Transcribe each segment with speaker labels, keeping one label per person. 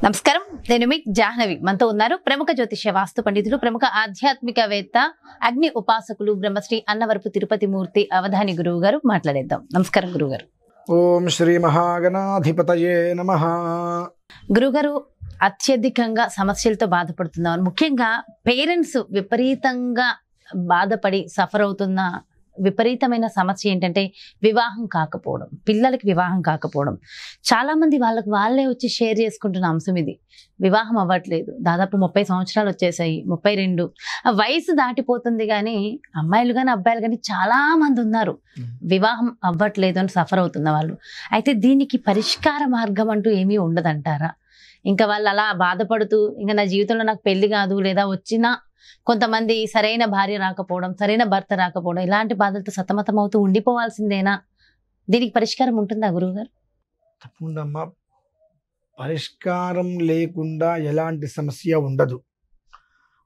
Speaker 1: నమస్కారం, నేను మీ జాహ్నవి. మనతో ఉన్నారు ప్రముఖ జ్యోతిష్య వాస్తు పండితులు, ప్రముఖ ఆధ్యాత్మికవేత్త, అగ్ని ఉపాసకులు, బ్రహ్మశ్రీ అన్నవరపు తిరుపతి మూర్తి అవధాని గురువు గారు. మాట్లాడేద్దాం. నమస్కారం గురువు గారు.
Speaker 2: ఓం శ్రీ మహాగణాధిపతయే నమః.
Speaker 1: గురుగారు, అత్యధికంగా సమస్యలతో బాధపడుతున్నారు. ముఖ్యంగా పేరెంట్స్ విపరీతంగా బాధపడి సఫర్ అవుతున్న విపరీతమైన సమస్య ఏంటంటే వివాహం కాకపోవడం, పిల్లలకి వివాహం కాకపోవడం. చాలా మంది వాళ్ళే వచ్చి షేర్ చేసుకుంటున్న అంశం ఇది. వివాహం అవ్వట్లేదు, దాదాపు 30 సంవత్సరాలు వచ్చేసాయి, 32 వయసు దాటిపోతుంది, కానీ అమ్మాయిలు కానీ అబ్బాయిలు కానీ చాలా మంది ఉన్నారు వివాహం అవ్వట్లేదు అని సఫర్ అవుతున్న వాళ్ళు. అయితే దీనికి పరిష్కార మార్గం అంటూ ఏమీ ఉండదంటారా? ఇంకా వాళ్ళు అలా బాధపడుతూ ఇంకా నా జీవితంలో నాకు పెళ్లి కాదు, లేదా వచ్చినా కొంతమంది సరైన భార్య రాకపోవడం, సరైన భర్త రాకపోవడం, ఇలాంటి బాధలతో సతమతం అవుతూ ఉండిపోవాల్సిందేనా? దీనికి పరిష్కారం ఉంటుందా గురువుగారు?
Speaker 2: తప్పకుండా అమ్మా. పరిష్కారం లేకుండా ఎలాంటి సమస్య ఉండదు.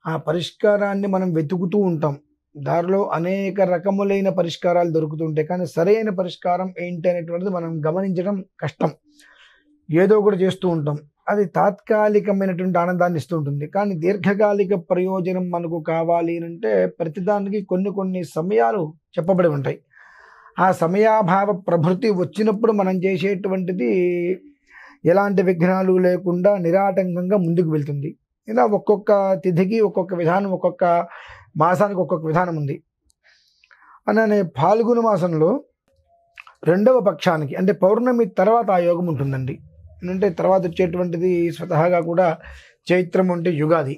Speaker 2: ఆ పరిష్కారాన్ని మనం వెతుకుతూ ఉంటాం. దారిలో అనేక రకములైన పరిష్కారాలు దొరుకుతుంటాయి, కానీ సరైన పరిష్కారం ఏంటి అనేటువంటిది మనం గమనించడం కష్టం. ఏదో ఒకటి చేస్తూ ఉంటాం, అది తాత్కాలికమైనటువంటి ఆనందాన్ని ఇస్తూ ఉంటుంది, కానీ దీర్ఘకాలిక ప్రయోజనం మనకు కావాలి అంటే ప్రతిదానికి కొన్ని సమయాలు చెప్పబడి ఉంటాయి. ఆ సమయాభావ ప్రభృతి వచ్చినప్పుడు మనం చేసేటువంటిది ఎలాంటి విఘ్నాలు లేకుండా నిరాటంకంగా ముందుకు వెళ్తుంది. ఇలా ఒక్కొక్క తిథికి ఒక్కొక్క విధానం, ఒక్కొక్క మాసానికి ఒక్కొక్క విధానం ఉంది. అలానే ఫాల్గుణ మాసంలో 2వ పక్షానికి అంటే పౌర్ణమి తర్వాత ఆ యోగం ఉంటుందండి. అంటే తర్వాత వచ్చేటువంటిది స్వతహాగా కూడా చైత్రం అంటే యుగాది.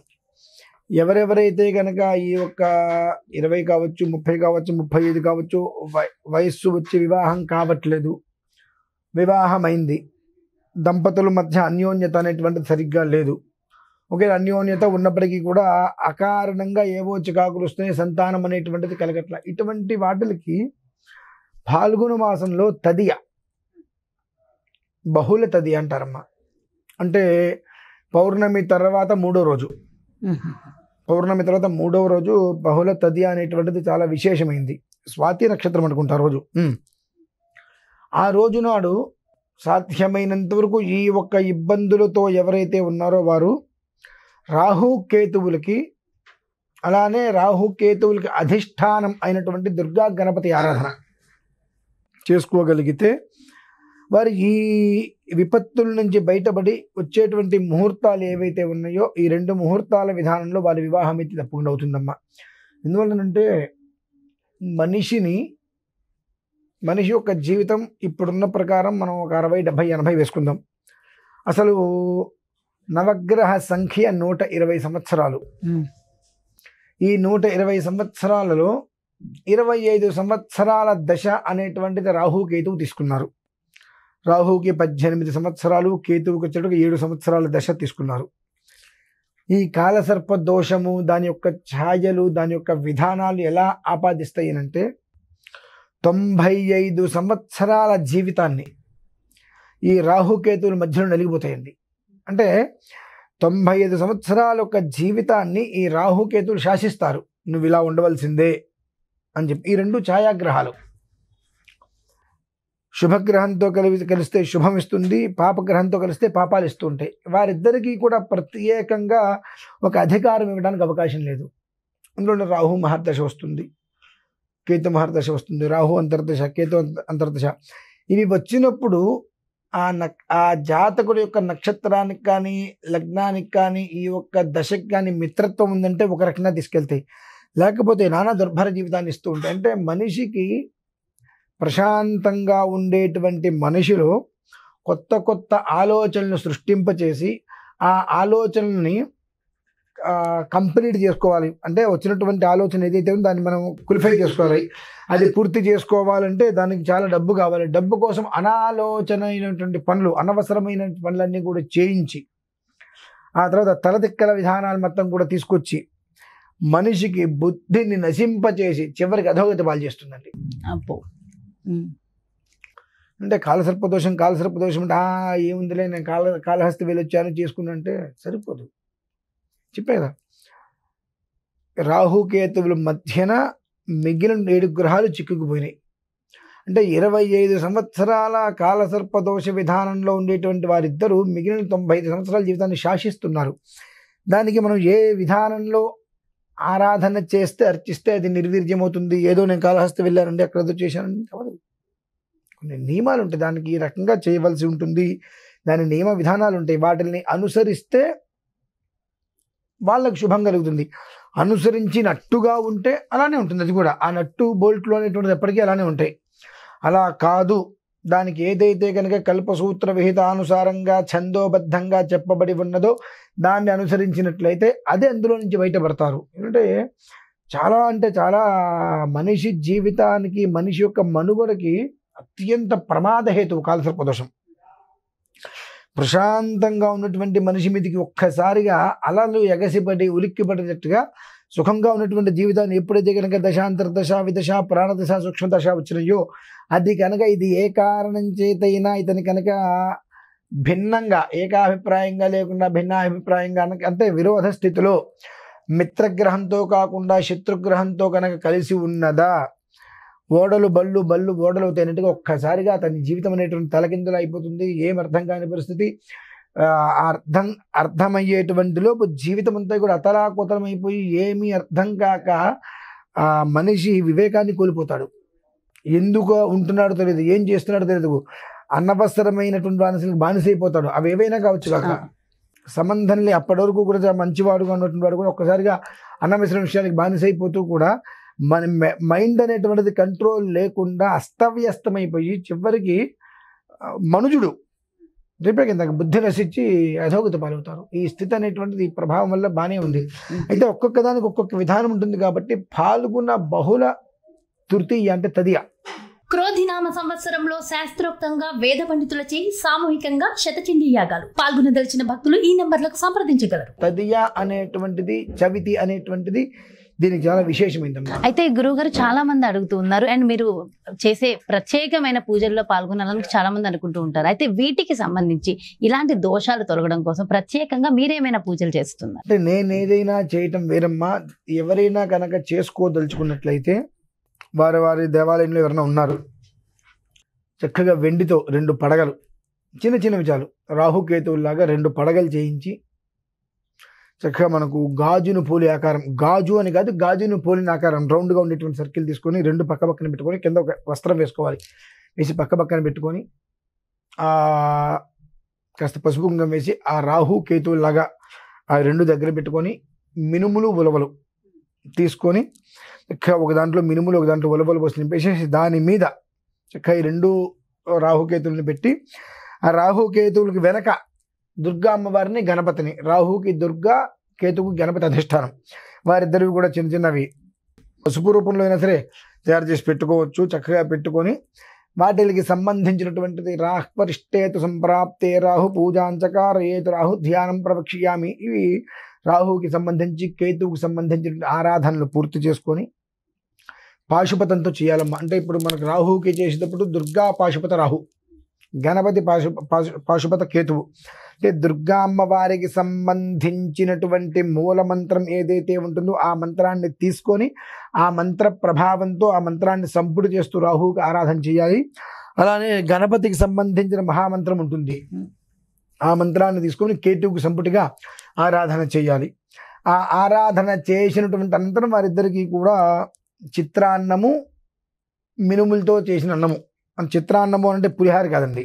Speaker 2: ఎవరెవరైతే కనుక ఈ యొక్క 20 కావచ్చు, 30 కావచ్చు, 35 కావచ్చు వయస్సు వచ్చి వివాహం కావట్లేదు, వివాహమైంది, దంపతుల మధ్య అన్యోన్యత అనేటువంటిది సరిగ్గా లేదు, ఒకే అన్యోన్యత ఉన్నప్పటికీ కూడా అకారణంగా ఏవో చికాకులు వస్తున్నాయి, సంతానం అనేటువంటిది కలగట్ల, ఇటువంటి వాటికి ఫాల్గుణ మాసంలో తదియ, బహుళ తది అంటారమ్మా. అంటే పౌర్ణమి తర్వాత 3వ రోజు, పౌర్ణమి తర్వాత 3వ రోజు బహుళ తది అనేటువంటిది చాలా విశేషమైంది. స్వాతి నక్షత్రం అనుకుంటా రోజు. ఆ రోజు నాడు సాధ్యమైనంత వరకు ఈ ఒక్క ఇబ్బందులతో ఎవరైతే ఉన్నారో వారు రాహుకేతువులకి, అలానే రాహుకేతువులకి అధిష్టానం అయినటువంటి దుర్గా గణపతి ఆరాధన చేసుకోగలిగితే వారు ఈ విపత్తుల నుంచి బయటపడి వచ్చేటువంటి ముహూర్తాలు ఏవైతే ఉన్నాయో ఈ 2 ముహూర్తాల విధానంలో వారి వివాహం అయితే తప్పకుండా అవుతుందమ్మా. ఎందువల్లనంటే మనిషి యొక్క జీవితం ఇప్పుడున్న ప్రకారం మనం ఒక 60, 70, 80 వేసుకుందాం. అసలు నవగ్రహ సంఖ్య 120 సంవత్సరాలు. ఈ 120 సంవత్సరాలలో 25 సంవత్సరాల దశ అనేటువంటిది రాహుకేతువు తీసుకున్నారు. రాహుకి 18 సంవత్సరాలు, కేతువుకి వచ్చేటప్పుడు 7 సంవత్సరాల దశ తీసుకున్నారు. ఈ కాలసర్ప దోషము, దాని యొక్క ఛాయలు, దాని యొక్క విధానాలు ఎలా ఆపాదిస్తాయి అంటే 95 సంవత్సరాల జీవితాన్ని ఈ రాహుకేతువుల మధ్యలో నలిగిపోతాయండి. అంటే 95 సంవత్సరాల యొక్క జీవితాన్ని ఈ రాహుకేతువులు శాసిస్తారు. నువ్వు ఇలా ఉండవలసిందే అని చెప్పి. ఈ 2 ఛాయాగ్రహాలు శుభగ్రహంతో కలిస్తే శుభం ఇస్తుంది, పాపగ్రహంతో కలిస్తే పాపాలు ఇస్తూ ఉంటాయి. వారిద్దరికీ కూడా ప్రత్యేకంగా ఒక అధికారం ఇవ్వడానికి అవకాశం లేదు. అందులో రాహు మహర్దశ వస్తుంది, కేతు మహర్దశ వస్తుంది, రాహు అంతర్దశ, కేతు అంతర్దశ. ఇవి వచ్చినప్పుడు ఆ జాతకుడి యొక్క నక్షత్రానికి కానీ లగ్నానికి కానీ ఈ యొక్క దశకి కానీ మిత్రత్వం ఉందంటే ఒక రకంగా తీసుకెళ్తాయి, లేకపోతే నానా దుర్భర జీవితాన్ని ఇస్తూ ఉంటాయి. అంటే మనిషికి ప్రశాంతంగా ఉండేటువంటి మనిషిలో కొత్త ఆలోచనలు సృష్టింపచేసి ఆ ఆలోచనల్ని కంప్లీట్ చేసుకోవాలి. అంటే వచ్చినటువంటి ఆలోచన ఏదైతే ఉందో దాన్ని మనం క్వాలిఫై చేసుకోవాలి. అది పూర్తి చేసుకోవాలంటే దానికి చాలా డబ్బు కావాలి. డబ్బు కోసం అనాలోచనైనటువంటి పనులు, అనవసరమైన పనులన్నీ కూడా చేయించి ఆ తర్వాత తలదిక్కల విధానాలు మొత్తం కూడా తీసుకొచ్చి మనిషికి బుద్ధిని నశింపచేసి చివరికి అధోగతి పాలు చేస్తుందండి.
Speaker 1: అబ్బో.
Speaker 2: అంటే కాలసర్పదోషం అంటే ఏముందిలే, నేను కాళహస్తి వెళ్ళొచ్చాను చేసుకున్నా అంటే సరిపోదు. చెప్పే కదా, రాహుకేతువుల మధ్యన మిగిలిన 7 గ్రహాలు చిక్కుకుపోయినాయి. అంటే 25 సంవత్సరాల కాలసర్పదోష విధానంలో ఉండేటువంటి వారిద్దరూ మిగిలిన 95 సంవత్సరాల జీవితాన్ని శాసిస్తున్నారు. దానికి మనం ఏ విధానంలో ఆరాధన చేస్తే అర్చిస్తే అది నిర్వీర్యమవుతుంది, ఏదో నేను కాళహస్తి వెళ్ళానండి అక్కడ ఏదో చేశానండి అవదు. కొన్ని నియమాలు ఉంటాయి, దానికి ఈ రకంగా చేయవలసి ఉంటుంది, దాని నియమ విధానాలు ఉంటాయి. వాటిని అనుసరిస్తే వాళ్ళకు శుభం కలుగుతుంది. అనుసరించినట్టుగా ఉంటే అలానే ఉంటుంది. అది కూడా ఆ నట్టు బోల్ట్లు అనేటువంటిది ఎప్పటికీ అలానే ఉంటాయి. అలా కాదు, దానికి ఏదైతే కనుక కల్పసూత్ర విహితానుసారంగా ఛందోబద్ధంగా చెప్పబడి ఉన్నదో దాన్ని అనుసరించినట్లయితే అదే అందులో నుంచి బయటపడతారు. ఎందుకంటే చాలా అంటే చాలా మనిషి జీవితానికి, మనిషి యొక్క మనుగడకి అత్యంత ప్రమాదహేతువు కాలసర్పదోషం. ప్రశాంతంగా ఉన్నటువంటి మనిషి మీదకి ఒక్కసారిగా అలలు ఎగసిపడి ఉలిక్కిపడేటట్టుగా సుఖంగా ఉన్నటువంటి జీవితాన్ని ఎప్పుడైతే కనుక దశాంతర్దశ, విదశ, ప్రాణదశ, సూక్ష్మదశ వచ్చినాయో అది కనుక ఇది ఏ కారణం చేతైనా ఇతని కనుక భిన్నంగా ఏకాభిప్రాయంగా లేకుండా భిన్నాభిప్రాయంగా అంటే విరోధ స్థితిలో మిత్రగ్రహంతో కాకుండా శత్రుగ్రహంతో కనుక కలిసి ఉన్నదా, ఓడలు బళ్ళు బళ్ళు ఓడలు అవుతాయినట్టుగా ఒక్కసారిగా అతని జీవితం అనేటువంటి తలకిందులు అయిపోతుంది. ఏం అర్థం కాని పరిస్థితి, అర్థమయ్యేటువంటి లోపు జీవితం అంతా కూడా అతలాకుతలం అయిపోయి ఏమీ అర్థం కాక ఆ మనిషి వివేకాన్ని కోల్పోతాడు. ఎందుకు ఉంటున్నాడో తెలియదు, ఏం చేస్తున్నాడో తెలియదు, అనవసరమైనటువంటి బానిసలకు బానిసైపోతాడు. అవి ఏవైనా కావచ్చు కాక సంబంధంలే. అప్పటి వరకు కూడా మంచివాడుగా ఉన్నటువంటి వాడు కూడా ఒక్కసారిగా అనవసర విషయానికి బానిసైపోతూ కూడా మన మైండ్ అనేటువంటిది కంట్రోల్ లేకుండా అస్తవ్యస్తమైపోయి చివరికి మనుజుడు రేపే కింద బుద్ధి నశించి అధోగతి పాలవుతారు. ఈ స్థితి అనేటువంటిది ఈ ప్రభావం వల్ల బాగానే ఉంది. అయితే ఒక్కొక్క దానికి ఒక్కొక్క విధానం ఉంటుంది కాబట్టి పాల్గొన్న బహుళ తృతీయ అంటే తదియ
Speaker 3: క్రోధినామ సంవత్సరంలో శాస్త్రోక్తంగా వేద పండితులచే సామూహికంగా శతచండీ యాగాలు పాల్గొనదలిచిన భక్తులు ఈ నంబర్లకు సంప్రదించగలరు.
Speaker 2: తదియ అనేటువంటిది, చవితి అనేటువంటిది దీనికి చాలా విశేషమైందమ్మా.
Speaker 1: అయితే గురువుగారు చాలా మంది అడుగుతూ ఉన్నారు, అండ్ మీరు చేసే ప్రత్యేకమైన పూజల్లో పాల్గొనాలని చాలా మంది అనుకుంటూ ఉంటారు. అయితే వీటికి సంబంధించి ఇలాంటి దోషాలు తొలగడం కోసం ప్రత్యేకంగా మీరేమైనా పూజలు చేస్తున్నారు?
Speaker 2: అంటే నేను ఏదైనా చేయటం వేరమ్మా. ఎవరైనా కనుక చేసుకోదలుచుకున్నట్లయితే వారి వారి దేవాలయంలో ఎవరైనా ఉన్నారు, చక్కగా వెండితో 2 పడగలు, చిన్న చిన్నవి చాలు, రాహుకేతువులాగా 2 పడగలు చేయించి చక్కగా మనకు గాజును పోలి ఆకారం, గాజు అని కాదు గాజును పోలిన ఆకారం రౌండ్గా ఉండేటువంటి సర్కిల్ తీసుకొని 2 పక్క పక్కన పెట్టుకొని కింద ఒక వస్త్రం వేసుకోవాలి. వేసి పక్క పక్కన పెట్టుకొని కాస్త పసుపు కుంగం వేసి ఆ రాహు కేతువులాగా ఆ 2 దగ్గర పెట్టుకొని మినుములు ఉలవలు తీసుకొని చక్కగా ఒక దాంట్లో మినుములు ఒక దాంట్లో ఉలవలు పోసి నింపేసేసి దాని మీద చక్కగా ఈ 2 రాహుకేతువులను పెట్టి ఆ రాహుకేతువులకి వెనక దుర్గా అమ్మవారిని, గణపతిని, రాహుకి దుర్గా, కేతువుకి గణపతి అధిష్టానం, వారిద్దరివి కూడా చిన్న చిన్నవి పసుపు రూపంలో అయినా సరే తయారు చేసి పెట్టుకోవచ్చు. చక్కగా పెట్టుకొని వాటికి సంబంధించినటువంటిది రాహ్వరిష్టేతు సంప్రాప్తే రాహు పూజాంచకారయేతు రాహు ధ్యానం ప్రవక్ష్యామి, ఇవి రాహుకి సంబంధించి కేతువుకి సంబంధించిన ఆరాధనలు పూర్తి చేసుకొని పాశుపతంతో చేయాలమ్మా. అంటే ఇప్పుడు మనకు రాహుకి చేసేటప్పుడు దుర్గా పాశుపత రాహు, గణపతి పాశుపత కేతువు. అంటే దుర్గా అమ్మవారికి సంబంధించినటువంటి మూల మంత్రం ఏదైతే ఉంటుందో ఆ మంత్రాన్ని తీసుకొని ఆ మంత్ర ప్రభావంతో ఆ మంత్రాన్ని సంపుటి చేస్తూ రాహుకి ఆరాధన చేయాలి. అలానే గణపతికి సంబంధించిన మహామంత్రం ఉంటుంది, ఆ మంత్రాన్ని తీసుకొని కేతువుకి సంపుటిగా ఆరాధన చేయాలి. ఆ ఆరాధన చేసినటువంటి అనంతరం వారిద్దరికీ కూడా చిత్రాన్నము, మినుములతో చేసిన అన్నము, చిత్రాన్నము అంటే పులిహార కాదండి,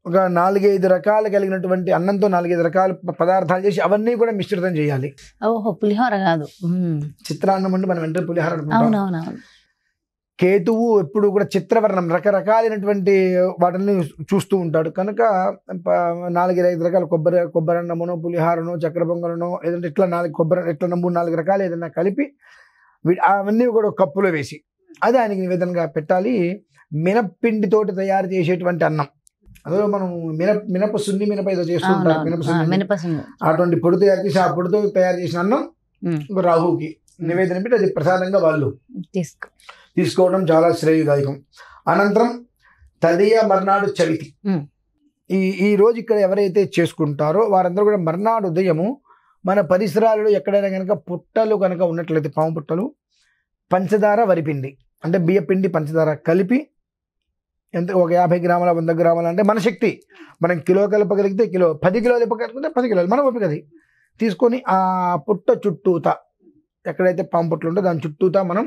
Speaker 2: ఒక 4-5 రకాలు కలిగినటువంటి అన్నంతో 4-5 రకాల పదార్థాలు చేసి అవన్నీ కూడా మిశ్రితం చేయాలి.
Speaker 1: ఓహో, పులిహోర కాదు,
Speaker 2: చిత్రాన్నం అంటే మనం వెంటనే పులిహార అనుకుంటాం.
Speaker 1: అవునవునవును.
Speaker 2: కేతువు ఎప్పుడు కూడా చిత్రవర్ణం, రకరకాలైనటువంటి వాటిని చూస్తూ ఉంటాడు కనుక 4-5 రకాల కొబ్బరి అన్నమునో, పులిహారనో, చక్కెర పొంగలనో, ఏదంటే ఇట్లా 3-4 రకాలు ఏదైనా కలిపి అవన్నీ కూడా కప్పులో వేసి అది ఆయనకి నివేదనగా పెట్టాలి. మినప్పిండితోటి తయారు చేసేటువంటి అన్నం, అందులో మనం మినప సున్ని మినప ఏదో చేస్తూ ఉంటారు, మినపసున్ని, అటువంటి పొడి తయారు చేసి ఆ పొడితో తయారు చేసిన అన్నం రాహుకి నివేదన పెట్టి అది ప్రసాదంగా వాళ్ళు తీసుకోవడం చాలా శ్రేయదాయకం. అనంతరం తదియ మర్నాడు చవితి. ఈ రోజు ఇక్కడ ఎవరైతే చేసుకుంటారో వారందరూ కూడా మర్నాడు ఉదయము మన పరిసరాలలో ఎక్కడైనా కనుక పుట్టలు కనుక ఉన్నట్లయితే, పాము పుట్టలు, పంచదార, వరిపిండి అంటే బియ్య పిండి పంచదార కలిపి ఎంత ఒక 50 గ్రాముల 100 గ్రాముల అంటే మన శక్తి, మనం కిలో కలపగలిగితే కిలో, 10 కిలోలు కలుపుకుంటే 10 కిలోలు మన ఓపిక అది తీసుకొని ఆ పుట్ట చుట్టూతా ఎక్కడైతే పాము పుట్టలు ఉందో దాని చుట్టూతా మనం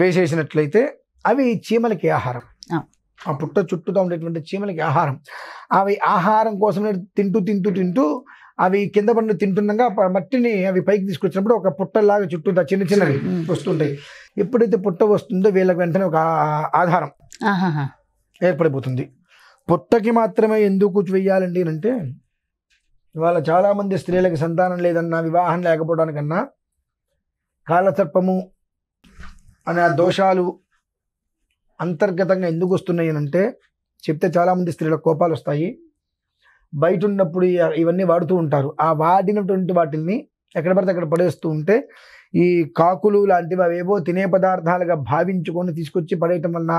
Speaker 2: వేసేసినట్లయితే అవి చీమలకి ఆహారం. ఆ పుట్ట చుట్టూతా ఉండేటువంటి చీమలకి ఆహారం. అవి ఆహారం కోసం తింటూ తింటూ తింటూ అవి కింద పడి తింటుండగా మట్టిని అవి పైకి తీసుకొచ్చినప్పుడు ఒక పుట్టలాగా చుట్టూతా చిన్న చిన్నవి వస్తుంటాయి. ఎప్పుడైతే పుట్ట వస్తుందో వీళ్ళకి వెంటనే ఒక ఆధారం ఏర్పడిపోతుంది. పుట్టకి మాత్రమే ఎందుకు వెయ్యాలండి అంటే ఇవాళ చాలామంది స్త్రీలకి సంతానం లేదన్నా, వివాహం లేకపోవడానికన్నా కాలసర్పము అనే ఆ దోషాలు అంతర్గతంగా ఎందుకు వస్తున్నాయి అంటే చెప్తే చాలామంది స్త్రీల కోపాలు వస్తాయి. బయట ఉన్నప్పుడు ఇవన్నీ వాడుతూ ఉంటారు. ఆ వాడినటువంటి వాటిని ఎక్కడ పడితే అక్కడ పడేస్తూ ఉంటే ఈ కాకులు లాంటివి అవేవో తినే పదార్థాలుగా భావించుకొని తీసుకొచ్చి పడేయటం వలన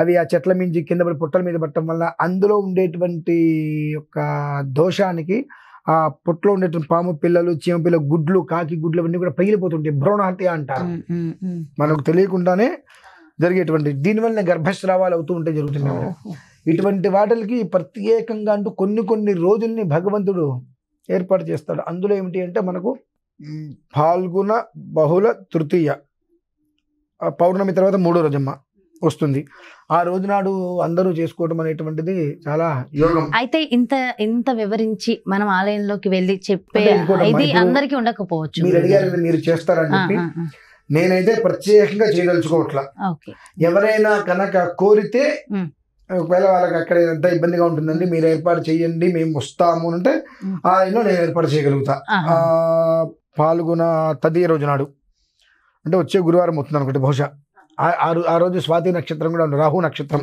Speaker 2: అవి ఆ చెట్ల మించి కింద పడి పుట్టల మీద పడటం వల్ల అందులో ఉండేటువంటి యొక్క దోషానికి ఆ పుట్టలో ఉండేటువంటి పాము పిల్లలు, చీమ పిల్లలు, గుడ్లు, కాకి గుడ్లు అవన్నీ కూడా పగిలిపోతుంటాయి. భ్రూణహత్య అంటారు. మనకు తెలియకుండానే జరిగేటువంటి దీనివల్ల గర్భస్రావాలు అవుతూ ఉంటే జరుగుతున్నాయి. ఇటువంటి వాటికి ప్రత్యేకంగా అంటూ కొన్ని రోజుల్ని భగవంతుడు ఏర్పాటు చేస్తాడు. అందులో ఏమిటి అంటే మనకు ఫాల్గుణ బహుళ తృతీయ పౌర్ణమి తర్వాత 3వ రోజమ్మ వస్తుంది. ఆ రోజు నాడు అందరూ చేసుకోవడం అనేటువంటిది చాలా యోగం.
Speaker 1: అయితే ఇంత వివరించి మనం ఆలయంలోకి వెళ్ళి చెప్పే ఇది అందరికీ ఉండకపోవచ్చు.
Speaker 2: మీరు అడిగారు మీరు చేస్తారని చెప్పి నేనైతే ప్రత్యేకంగా చేయదలుచుకోవట్లా. ఎవరైనా కనుక కోరితే ఒకవేళ వాళ్ళకి అక్కడ ఎంత ఇబ్బందిగా ఉంటుందండి మీరు ఏర్పాటు చేయండి మేము వస్తాము అంటే ఆయనలో నేను ఏర్పాటు చేయగలుగుతా. పాల్గొన తదియ రోజు నాడు అంటే వచ్చే గురువారం అవుతుంది అనుకుంటే బహుశా ఆ రోజు స్వాతి నక్షత్రం కూడా ఉంది, రాహు నక్షత్రం.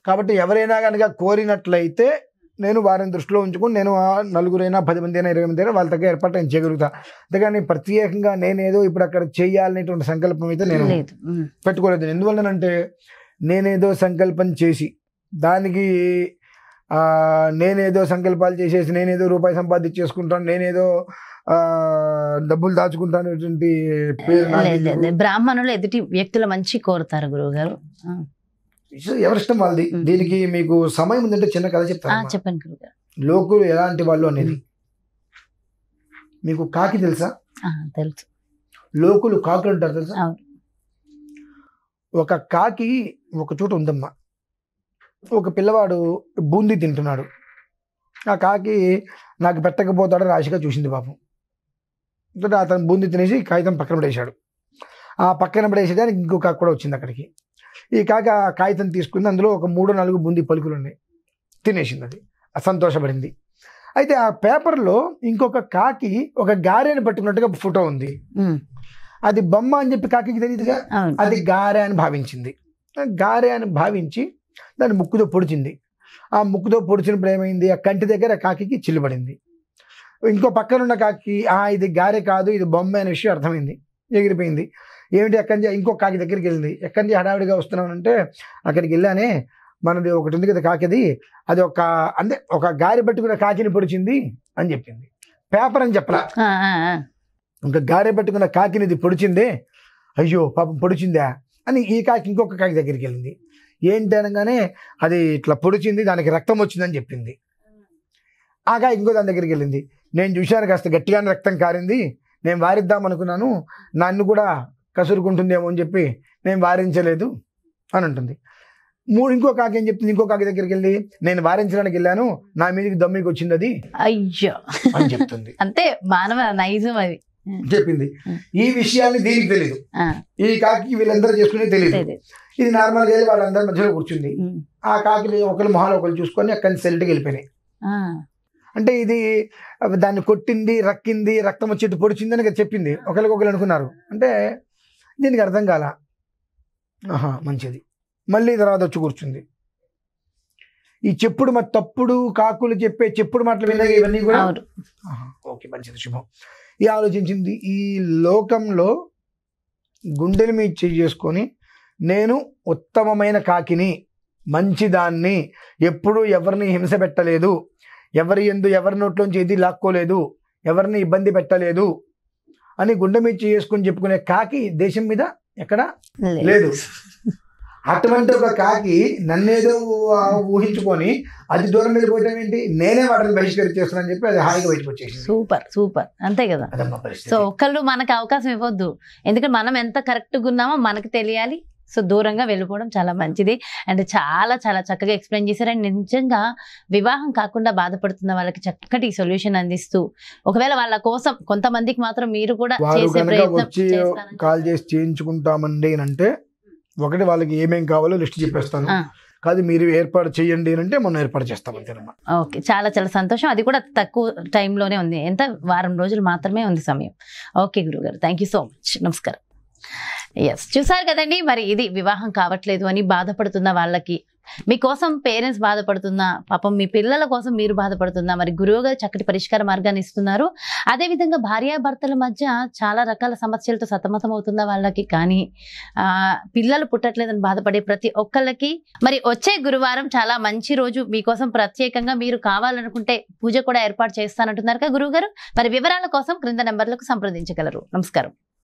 Speaker 2: కాబట్టి ఎవరైనా కనుక కోరినట్లయితే నేను వారిని దృష్టిలో ఉంచుకుని నేను 4 10 మంది 20 మంది వాళ్ళ దగ్గర ఏర్పాటు నేను చేయగలుగుతా. అంతేగాని ప్రత్యేకంగా నేనేదో ఇప్పుడు అక్కడ చేయాలనేటువంటి సంకల్పం అయితే నేను పెట్టుకోలేదు. ఎందువల్లనంటే నేనేదో సంకల్పం చేసి దానికి నేనేదో సంకల్పాలు చేసేసి నేనేదో రూపాయి సంపాదించేసుకుంటాను, నేనేదో డబ్బులు దాచుకుంటాను పేరు
Speaker 1: బ్రాహ్మణులు ఎదుటి వ్యక్తుల మంచి కోరుతారు గురువు గారు.
Speaker 2: ఎవరిష్టం వాళ్ళది. దీనికి మీకు సమయం ఉందంటే చిన్న కథ చెప్తాను.
Speaker 1: చెప్పండి గురువు గారు.
Speaker 2: లోకులు ఎలాంటి వాళ్ళు అనేది మీకు కాకి తెలుసా?
Speaker 1: తెలుసు.
Speaker 2: లోకులు కాకులు అంటారు తెలుసా? ఒక కాకి ఒక చోట ఉందమ్మా. ఒక పిల్లవాడు బూందీ తింటున్నాడు. ఆ కాకి నాకు పెట్టకపోతాడని రాశిగా చూసింది పాపం. అతను బూందీ తినేసి కాగితం పక్కన పడేశాడు. ఆ పక్కన పడేసేదానికి ఇంకో కాకి కూడా వచ్చింది అక్కడికి. ఈ కాకి ఆ కాగితం తీసుకుంది, అందులో ఒక 3-4 బూందీ పలుకులు ఉన్నాయి, తినేసింది. అది సంతోషపడింది. అయితే ఆ పేపర్లో ఇంకొక కాకి ఒక గారెని పట్టుకున్నట్టుగా ఫోటో ఉంది. అది బొమ్మ అని చెప్పి కాకి తెలియదుగా, అది గారె అని భావించింది. గారె అని భావించి దాన్ని ముక్కుతో పొడిచింది. ఆ ముక్కుతో పొడిచినప్పుడు ఏమైంది, ఆ కంటి దగ్గర కాకి చిల్లుపడింది. ఇంకో పక్కనున్న కాకి ఇది గారె కాదు ఇది బొమ్మ అనే విషయం అర్థమైంది, ఎగిరిపోయింది. ఏమిటి ఎక్కడి నుంచి ఇంకో కాకి దగ్గరికి వెళ్ళింది. ఎక్కడి నుంచి హడావిడిగా వస్తున్నానంటే అక్కడికి వెళ్ళానే మనది ఒకటి ఉంది కదా కాకిది, అది ఒక గారి పట్టుకున్న కాకిని పొడిచింది అని చెప్పింది. పేపర్ అని చెప్పలా, ఇంకా గారె పట్టుకున్న కాకిని ఇది పొడిచిందే, అయ్యో పాపం పొడిచిందా అని ఈ కాకి ఇంకొక కాకి దగ్గరికి వెళ్ళింది. ఏంటి అనగానే అది ఇట్లా పొడిచింది, దానికి రక్తం వచ్చిందని చెప్పింది. ఆ కాకి ఇంకో దాని దగ్గరికి వెళ్ళింది. నేను చూశాను కాస్త గట్టిగానే రక్తం కారింది, నేను వారిద్దాం అనుకున్నాను, నన్ను కూడా కసురుకుంటుందేమో అని చెప్పి నేను వారించలేదు అని అంటుంది. ఇంకో కాకి ఏం చెప్తుంది, ఇంకో కాకి దగ్గరికి వెళ్ళి నేను వారించడానికి వెళ్ళాను, నా మీదకి దమ్మికి వచ్చింది అది
Speaker 1: అయ్యో
Speaker 2: అని చెప్తుంది.
Speaker 1: అంతే మానవ నైజం అది
Speaker 2: చెప్పింది. ఈ విషయాన్ని దీనికి తెలియదు, ఈ కాకి వీళ్ళందరూ చేసుకునే తెలియదు. ఇది నార్మల్గా వెళ్ళి వాళ్ళందరి మధ్యలో కూర్చుంది. ఆ కాకి ఒకరి మొహాలు ఒకరు చూసుకొని అక్కడి సెల్ట్కి వెళ్ళిపోయినాయి. అంటే ఇది దాన్ని కొట్టింది, రక్కింది, రక్తం వచ్చేట్టు పొడిచింది అని చెప్పింది. ఒకరికొకరు అనుకున్నారు. అంటే దీనికి అర్థం కాల. మంచిది. మళ్ళీ తర్వాత వచ్చి కూర్చుంది. ఈ చెప్పుడు తప్పుడు కాకులు చెప్పే చెప్పుడు మాటలు విన్నాయి ఇవన్నీ కూడా. ఓకే మంచిది, శుభం. ఈ ఆలోచించింది, ఈ లోకంలో గుండెల మీద చేసుకొని నేను ఉత్తమమైన కాకిని, మంచిదాన్ని, ఎప్పుడూ ఎవరిని హింస పెట్టలేదు, ఎవరి నోట్లోంచి ఏది లాక్కోలేదు, ఎవరిని ఇబ్బంది పెట్టలేదు అని గుండె మీద చేసుకొని చెప్పుకునే కాకి దేశం మీద ఎక్కడ లేదు. అటువంటి ఒక కాకి నన్నేదో ఊహించుకొని అది దూరం వెళ్ళిపోవటం ఏంటి, నేనే వాటిని బహిష్కరించేస్తున్నాను చెప్పి అది హాయిగా బయటకు వచ్చేసి.
Speaker 1: సూపర్ సూపర్, అంతే కదా.
Speaker 2: అదమ్మా పరిస్థితి.
Speaker 1: సో ఒకళ్ళు మనకు అవకాశం ఇవ్వద్దు, ఎందుకంటే మనం ఎంత కరెక్ట్గా ఉన్నామో మనకు తెలియాలి. సో దూరంగా వెళ్ళిపోవడం చాలా మంచిది. అండ్ చాలా చాలా చక్కగా ఎక్స్ప్లెయిన్ చేశారు. అండ్ నిజంగా వివాహం కాకుండా బాధపడుతున్న వాళ్ళకి చక్కటి సొల్యూషన్ అందిస్తూ, ఒకవేళ వాళ్ళ కోసం కొంతమందికి మాత్రం మీరు కూడా
Speaker 2: వారు
Speaker 1: చేసే
Speaker 2: కనుక
Speaker 1: ప్రయత్నం
Speaker 2: వచ్చి
Speaker 1: చేస్తానని
Speaker 2: కాల్ చేసి చేయించుకుంటామండి అంటే ఒకటి వాళ్ళకి ఏమేం కావాలో లిస్ట్ చెప్పేస్తాను.
Speaker 1: ఆ.
Speaker 2: కాదు మీరు ఏర్పాటు చేయండి అంటే మనం ఏర్పాటు చేస్తాం అంతేనమ్మా.
Speaker 1: ఓకే, చాలా చాలా సంతోషం. అది కూడా తక్కువ టైంలోనే ఉంది, ఎంత వారం రోజులు మాత్రమే ఉంది సమయం. ఓకే గురుగారు, థ్యాంక్ యూ సో మచ్. నమస్కారం. ఎస్, చూసారు కదండి, మరి ఇది వివాహం కావట్లేదు అని బాధపడుతున్న వాళ్ళకి, మీకోసం పేరెంట్స్ బాధపడుతున్నా, పాపం మీ పిల్లల కోసం మీరు బాధపడుతున్నా, మరి గురువు గారు చక్కటి పరిష్కార మార్గాన్ని ఇస్తున్నారు. అదేవిధంగా భార్యాభర్తల మధ్య చాలా రకాల సమస్యలతో సతమతం అవుతున్న వాళ్ళకి, కానీ పిల్లలు పుట్టట్లేదని బాధపడే ప్రతి ఒక్కళ్ళకి మరి వచ్చే గురువారం చాలా మంచి రోజు, మీకోసం ప్రత్యేకంగా మీరు కావాలనుకుంటే పూజ కూడా ఏర్పాటు చేస్తానంటున్నారు కదా గురువు గారు. మరి వివరాల కోసం క్రింద నెంబర్లకు సంప్రదించగలరు. నమస్కారం.